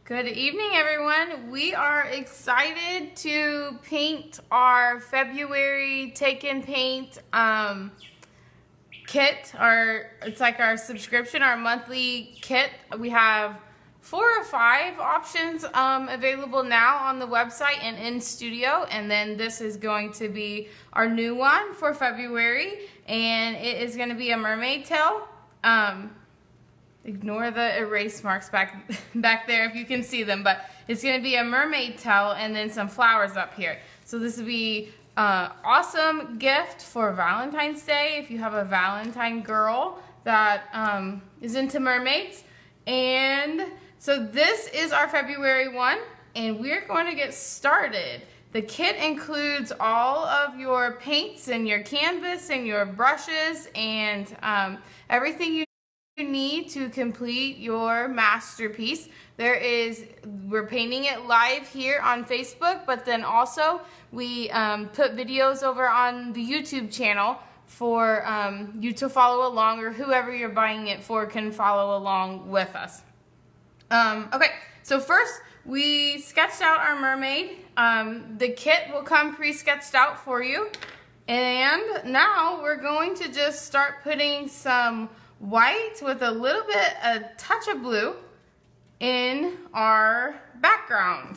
Good evening, everyone. We are excited to paint our February Take and Paint kit. It's like our subscription, our monthly kit. We have 4 or 5 options available now on the website and in studio, and then this is going to be our new one for February, and it is going to be a mermaid tail. Ignore the erase marks back there if you can see them, but it's going to be a mermaid tail and then some flowers up here. So this would be an awesome gift for Valentine's Day if you have a Valentine girl that is into mermaids. And so this is our February one, and we're going to get started. The kit includes all of your paints and your canvas and your brushes and everything you need to complete your masterpiece. We're painting it live here on Facebook, but then also we put videos over on the YouTube channel for you to follow along, or whoever you're buying it for can follow along with us. Okay, so first we sketched out our mermaid. The kit will come pre-sketched out for you, and now we're going to just start putting some white with a touch of blue in our background.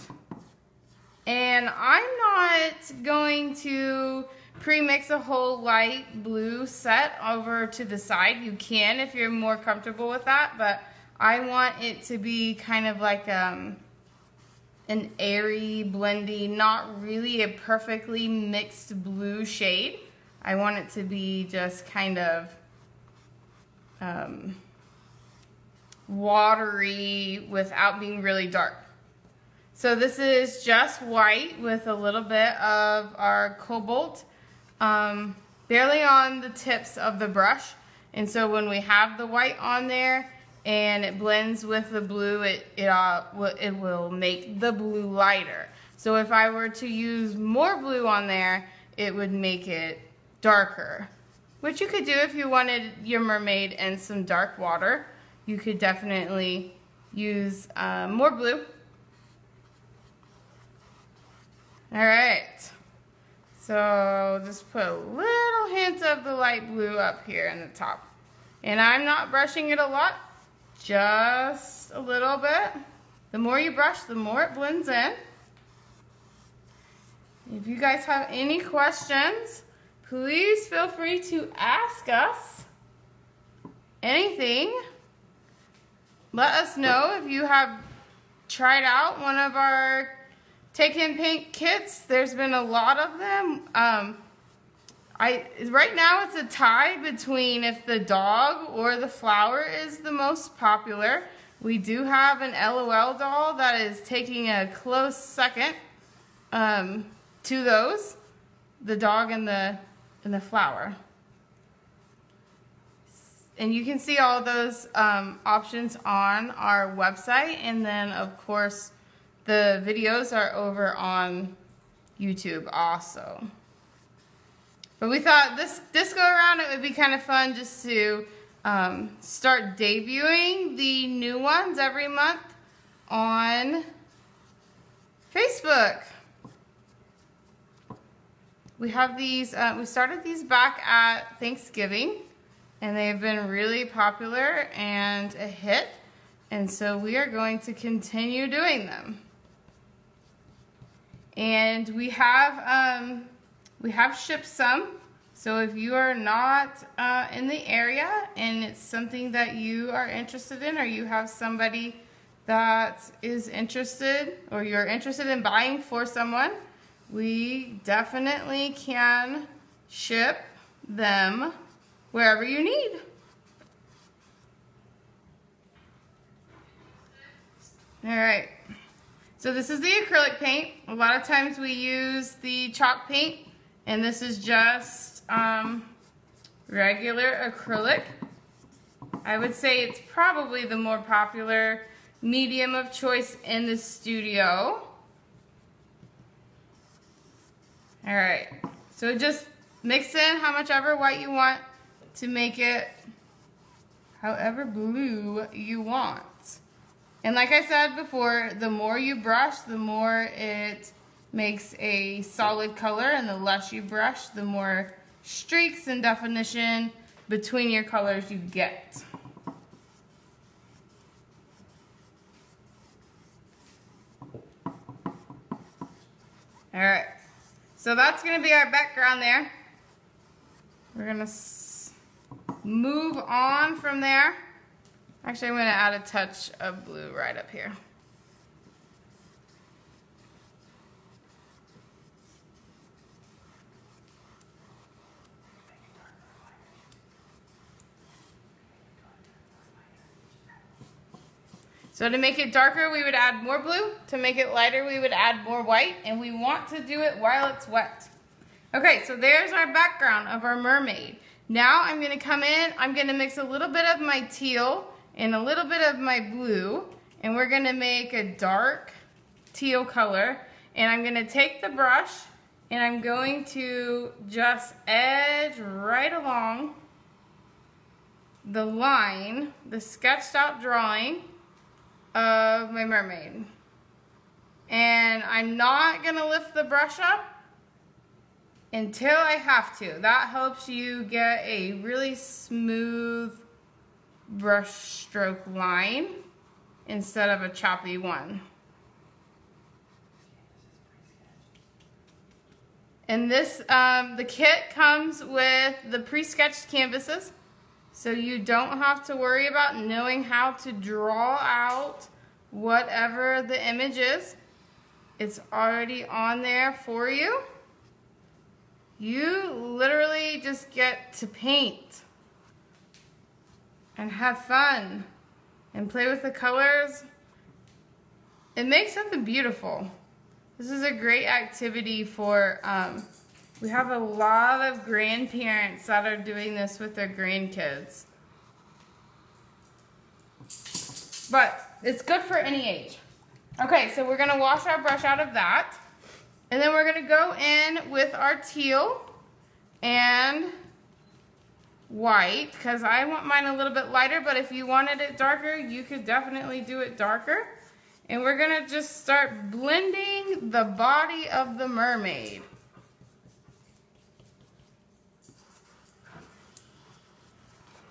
And I'm not going to pre-mix a whole light blue set over to the side. You can if you're more comfortable with that, but I want it to be kind of like an airy, blendy, not really a perfectly mixed blue shade. I want it to be just kind of watery without being really dark. So this is just white with a little bit of our cobalt barely on the tips of the brush, and so when we have the white on there and it blends with the blue, it will make the blue lighter. So if I were to use more blue on there, it would make it darker. Which you could do if you wanted your mermaid in some dark water. You could definitely use more blue. Alright, so just put a little hint of the light blue up here in the top. And I'm not brushing it a lot, just a little bit. The more you brush, the more it blends in. If you guys have any questions, please feel free to ask us anything. Let us know if you have tried out one of our Take and Paint kits. There's been a lot of them. Right now it's a tie between if the dog or the flower is the most popular. We do have an LOL doll that is taking a close second to those, the dog and the flower. And you can see all those options on our website, and then of course the videos are over on YouTube also. But we thought this go around it would be kind of fun just to start debuting the new ones every month on Facebook. We have these, we started these back at Thanksgiving, and they've been really popular and a hit, and so we are going to continue doing them. And we have shipped some, so if you are not in the area and it's something that you are interested in, or you have somebody that is interested, or you're interested in buying for someone, we definitely can ship them wherever you need. Alright, so this is the acrylic paint. A lot of times we use the chalk paint, and this is just regular acrylic. I would say it's probably the more popular medium of choice in the studio. Alright, so just mix in how much ever white you want to make it however blue you want. And like I said before, the more you brush, the more it makes a solid color, and the less you brush, the more streaks and definition between your colors you get. Alright, so that's going to be our background there. We're going to move on from there. Actually, I'm going to add a touch of blue right up here. So to make it darker, we would add more blue. To make it lighter, we would add more white. And we want to do it while it's wet. Okay, so there's our background of our mermaid. Now I'm going to come in, I'm going to mix a little bit of my teal and a little bit of my blue. And we're going to make a dark teal color. And I'm going to take the brush and I'm going to just edge right along the line, the sketched out drawing of my mermaid. And I'm not going to lift the brush up until I have to. That helps you get a really smooth brush stroke line instead of a choppy one. And this, the kit comes with the pre-sketched canvases. So you don't have to worry about knowing how to draw out whatever the image is. It's already on there for you. You literally just get to paint and have fun and play with the colors. It makes something beautiful. This is a great activity for we have a lot of grandparents that are doing this with their grandkids. But it's good for any age. Okay, so we're going to wash our brush out of that. And then we're going to go in with our teal and white, because I want mine a little bit lighter, but if you wanted it darker, you could definitely do it darker. And we're going to just start blending the body of the mermaid.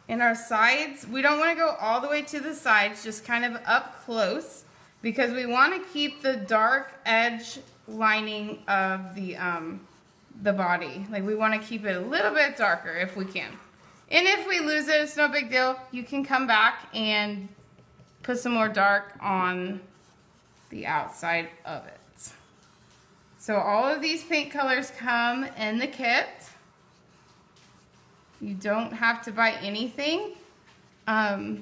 In our sides, we don't want to go all the way to the sides, just kind of up close, because we want to keep the dark edge lining of the body. Like, we want to keep it a little bit darker if we can. And if we lose it, it's no big deal. You can come back and put some more dark on the outside of it. So all of these paint colors come in the kit. You don't have to buy anything. I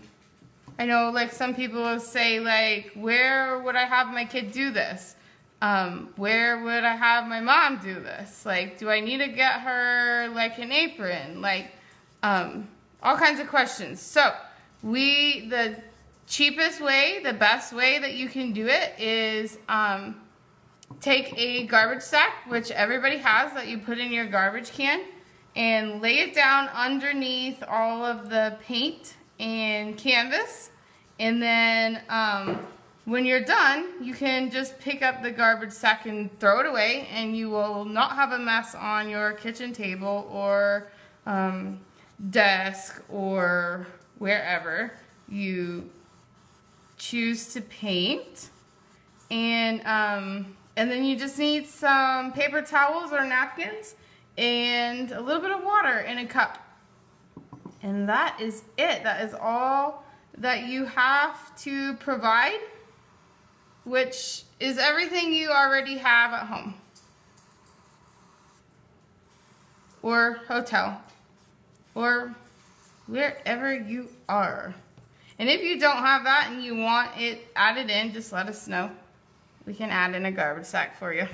know, like, some people will say, like, where would I have my kid do this? Where would I have my mom do this? Like, do I need to get her, like, an apron? Like, all kinds of questions. So, the cheapest way, the best way that you can do it is take a garbage sack, which everybody has, that you put in your garbage can, and lay it down underneath all of the paint and canvas. And then when you're done, you can just pick up the garbage sack and throw it away, and you will not have a mess on your kitchen table or desk or wherever you choose to paint. And then you just need some paper towels or napkins and a little bit of water in a cup. And that is it. That is all that you have to provide, which is everything you already have at home or hotel or wherever you are. And if you don't have that and you want it added in, just let us know. We can add in a garbage sack for you.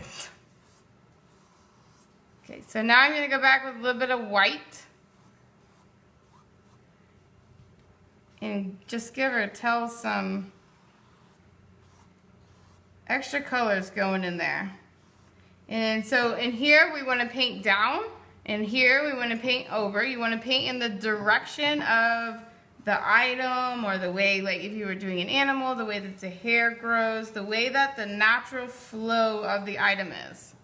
Okay, so now I'm going to go back with a little bit of white and just give her some extra colors going in there. And so in here we want to paint down, and here we want to paint over. You want to paint in the direction of the item, or the way, like if you were doing an animal, the way that the hair grows, the way that the natural flow of the item is.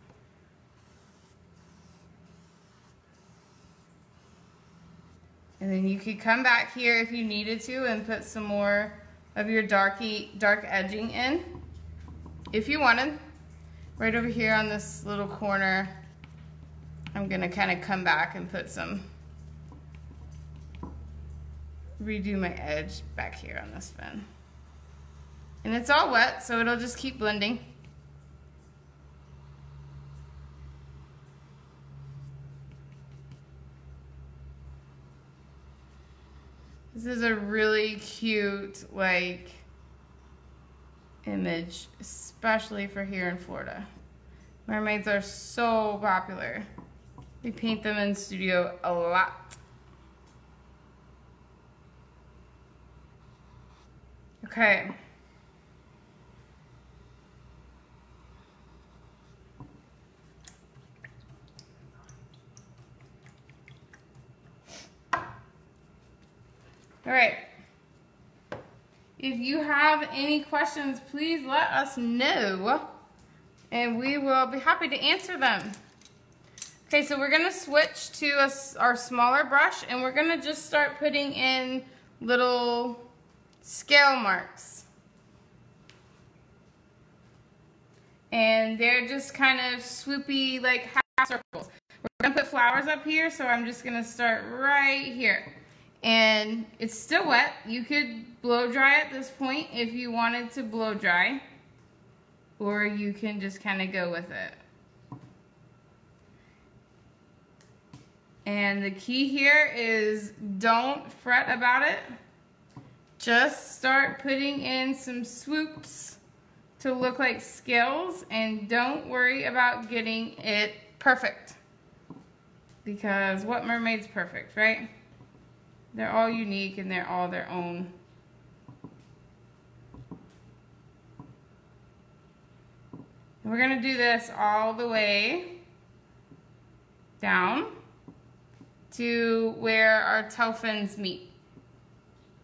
And then you could come back here if you needed to and put some more of your dark edging in, if you wanted. Right over here on this little corner, I'm gonna kind of come back and put some, redo my edge back here on this fin. And it's all wet, so it'll just keep blending. This is a really cute, like, image, especially for here in Florida. Mermaids are so popular. We paint them in studio a lot. Okay. All right. If you have any questions, please let us know, and we will be happy to answer them. Okay, so we're gonna switch to our smaller brush, and we're gonna just start putting in little scale marks. And they're just kind of swoopy, like half circles. We're gonna put flowers up here, so I'm just gonna start right here. And it's still wet. You could blow dry at this point if you wanted to blow dry, or you can just kind of go with it. And the key here is don't fret about it. Just start putting in some swoops to look like scales, and don't worry about getting it perfect, because what mermaid's perfect, right? They're all unique and they're all their own. And we're gonna do this all the way down to where our tail fins meet.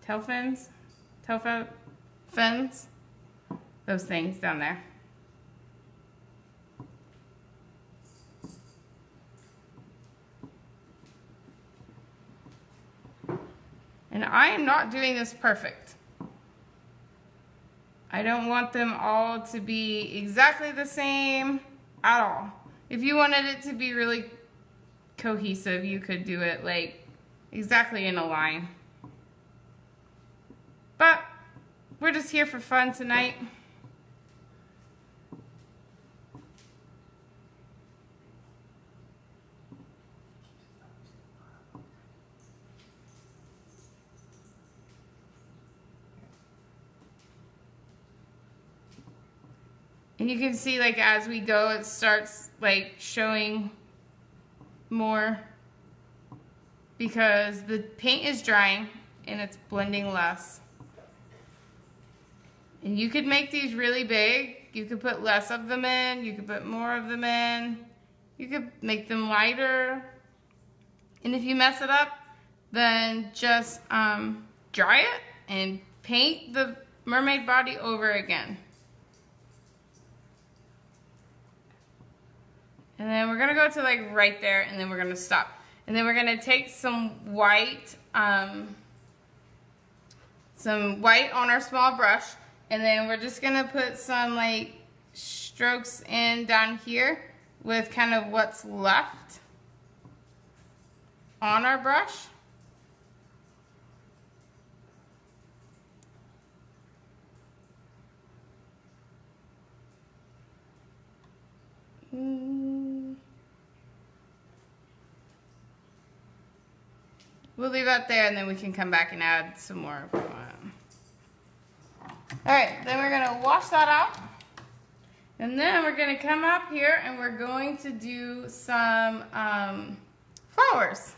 Tail fins? Tail fins? Those things down there. And I am not doing this perfect. I don't want them all to be exactly the same at all. If you wanted it to be really cohesive, you could do it like exactly in a line. But we're just here for fun tonight. And you can see, like, as we go, it starts like showing more because the paint is drying and it's blending less. And you could make these really big. You could put less of them in. You could put more of them in. You could make them lighter. And if you mess it up, then just dry it and paint the mermaid body over again. And then we're gonna go to like right there, and then we're gonna stop. And then we're gonna take some white on our small brush, and then we're just gonna put some like strokes in down here with kind of what's left on our brush. We'll leave that there, and then we can come back and add some more if we want. Alright, then we're going to wash that out. And then we're going to come up here and we're going to do some flowers.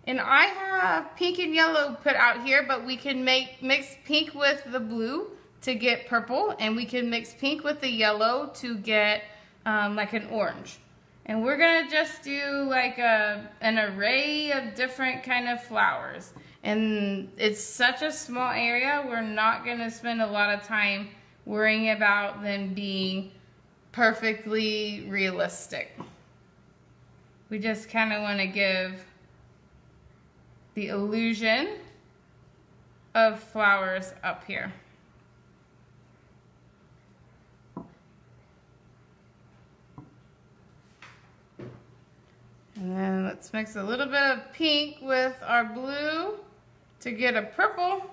And I have pink and yellow put out here, but we can mix pink with the blue to get purple, and we can mix pink with the yellow to get like an orange. And we're gonna just do like an array of different kind of flowers. And it's such a small area, we're not gonna spend a lot of time worrying about them being perfectly realistic. We just kind of want to give the illusion of flowers up here. And then let's mix a little bit of pink with our blue to get a purple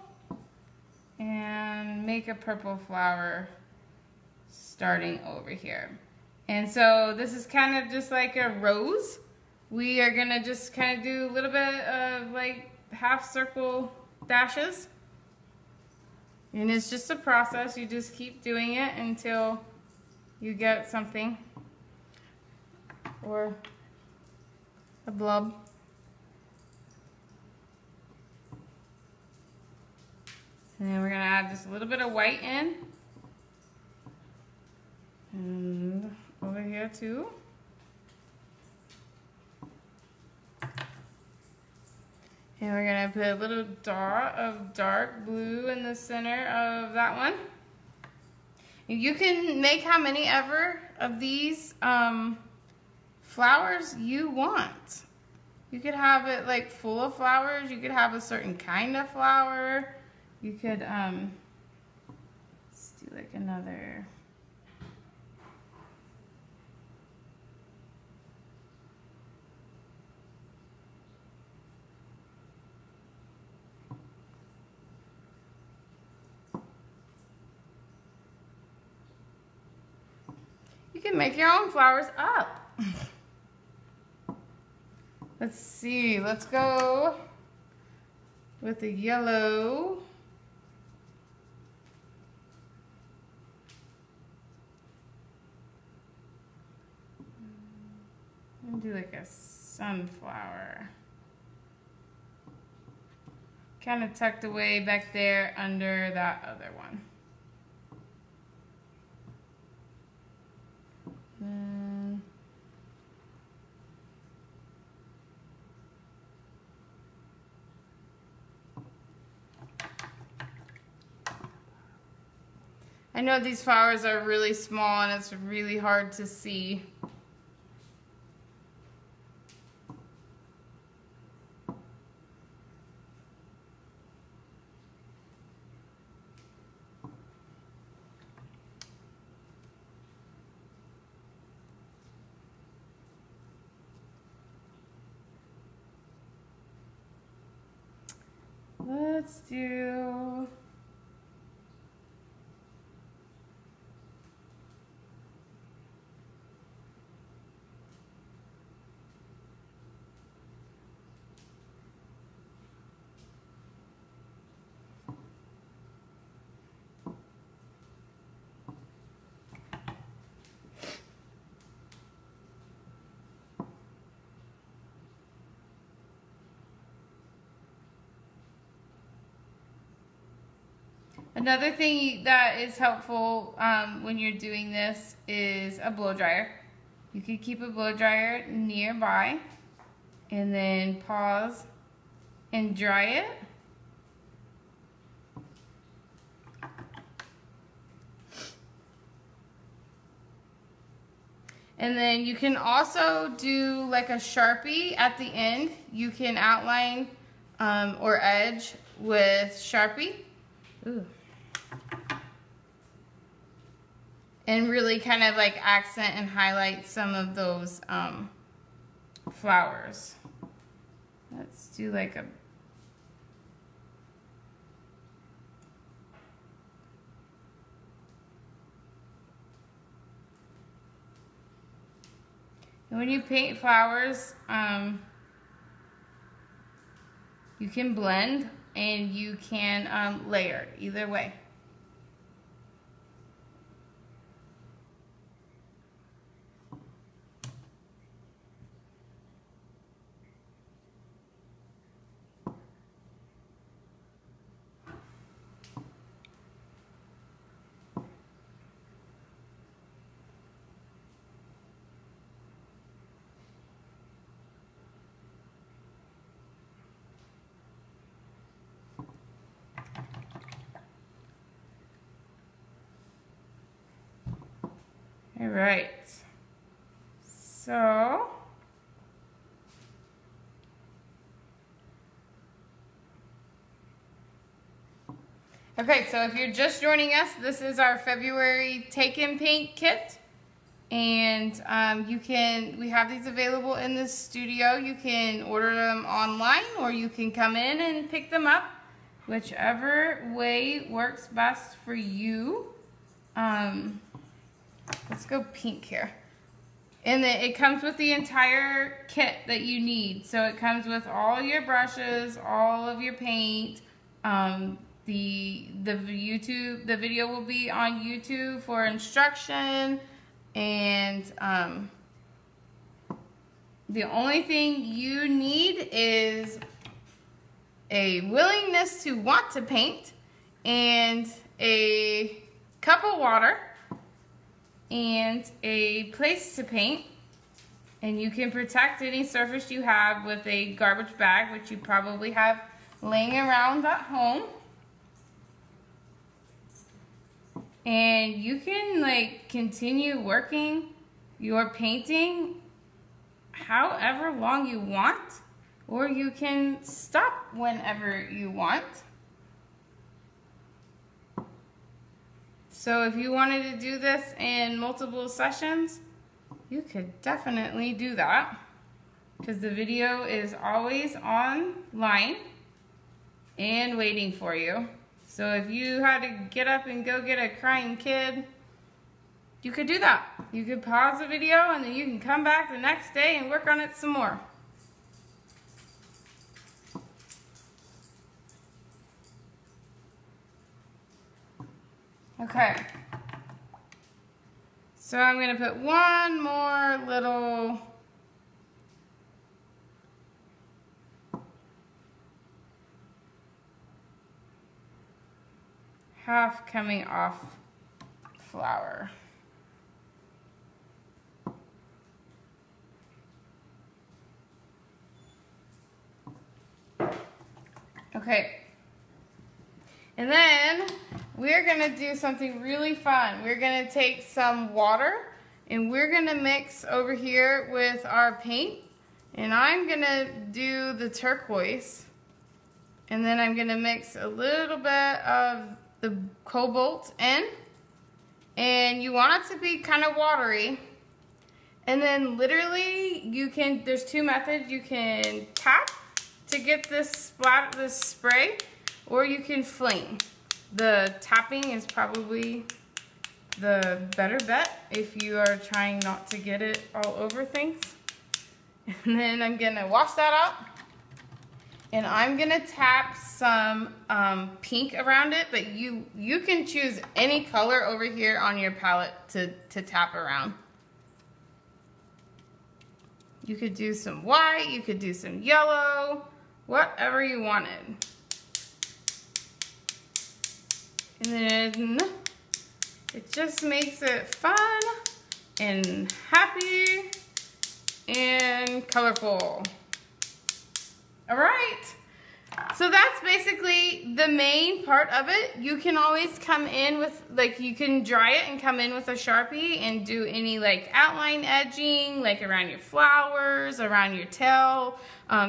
and make a purple flower starting over here. And so this is kind of just like a rose. We are gonna just kind of do a little bit of like half circle dashes. And it's just a process. You just keep doing it until you get something or a blob. And then we're gonna add just a little bit of white in. And over here too. And we're gonna put a little dot of dark blue in the center of that one. And you can make how many ever of these flowers you want. You could have it like full of flowers. You could have a certain kind of flower. You could, let's do like another. You can make your own flowers up. Let's see, let's go with the yellow. I'm gonna do like a sunflower. Kind of tucked away back there under that other one. I know these flowers are really small and it's really hard to see. Let's do another thing that is helpful when you're doing this is a blow dryer. You could keep a blow dryer nearby and then pause and dry it. And then you can also do like a Sharpie at the end. You can outline or edge with Sharpie. Ooh. And really kind of like accent and highlight some of those flowers. Let's do like a and when you paint flowers, you can blend and you can layer either way. All right. So okay, so if you're just joining us, this is our February Take and Paint kit. And we have these available in the studio. You can order them online or you can come in and pick them up, whichever way works best for you. Let's go pink here. And then it comes with the entire kit that you need. So it comes with all your brushes, all of your paint. The video will be on YouTube for instruction. And the only thing you need is a willingness to want to paint and a cup of water and a place to paint. And you can protect any surface you have with a garbage bag, which you probably have laying around at home. And you can like continue working your painting however long you want, or you can stop whenever you want. So if you wanted to do this in multiple sessions, you could definitely do that, because the video is always online and waiting for you. So if you had to get up and go get a crying kid, you could do that. You could pause the video and then you can come back the next day and work on it some more. Okay. So I'm going to put one more little half coming off flower. Okay. And then we're gonna do something really fun. We're gonna take some water and we're gonna mix over here with our paint. And I'm gonna do the turquoise. And then I'm gonna mix a little bit of the cobalt in, and you want it to be kind of watery. And then literally there's two methods. You can tap to get this spray, or you can fling. The tapping is probably the better bet if you are trying not to get it all over things. And then I'm gonna wash that out. And I'm gonna tap some pink around it, but you can choose any color over here on your palette to tap around. You could do some white, you could do some yellow, whatever you wanted. And then it just makes it fun and happy and colorful. All right, so that's basically the main part of it. You can always come in with, like, you can dry it and come in with a Sharpie and do any like outline edging, like around your flowers, around your tail.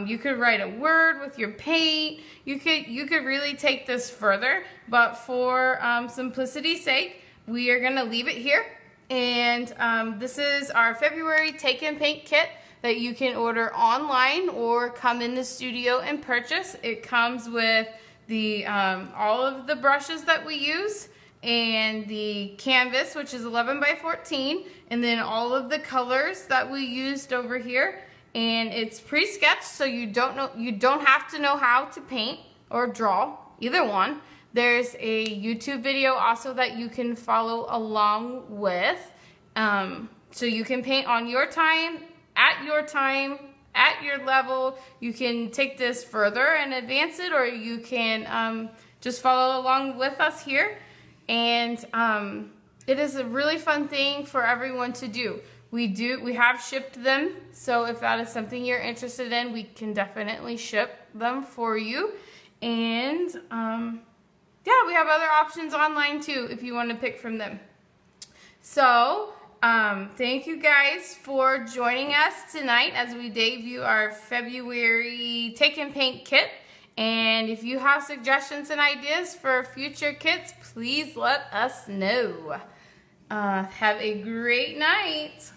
You could write a word with your paint. You could really take this further, but for simplicity's sake, we are gonna leave it here. And this is our February Take and Paint kit that you can order online or come in the studio and purchase. It comes with the all of the brushes that we use and the canvas, which is 11 by 14, and then all of the colors that we used over here. And it's pre-sketched, so you don't have to know how to paint or draw, either one. There's a YouTube video also that you can follow along with, so you can paint on your time, at your level. You can take this further and advance it, or you can just follow along with us here. And it is a really fun thing for everyone to do. We have shipped them, so if that is something you're interested in, we can definitely ship them for you. And yeah, we have other options online too if you want to pick from them. So Thank you guys for joining us tonight as we debut our February Take and Paint kit. And if you have suggestions and ideas for future kits, please let us know. Have a great night.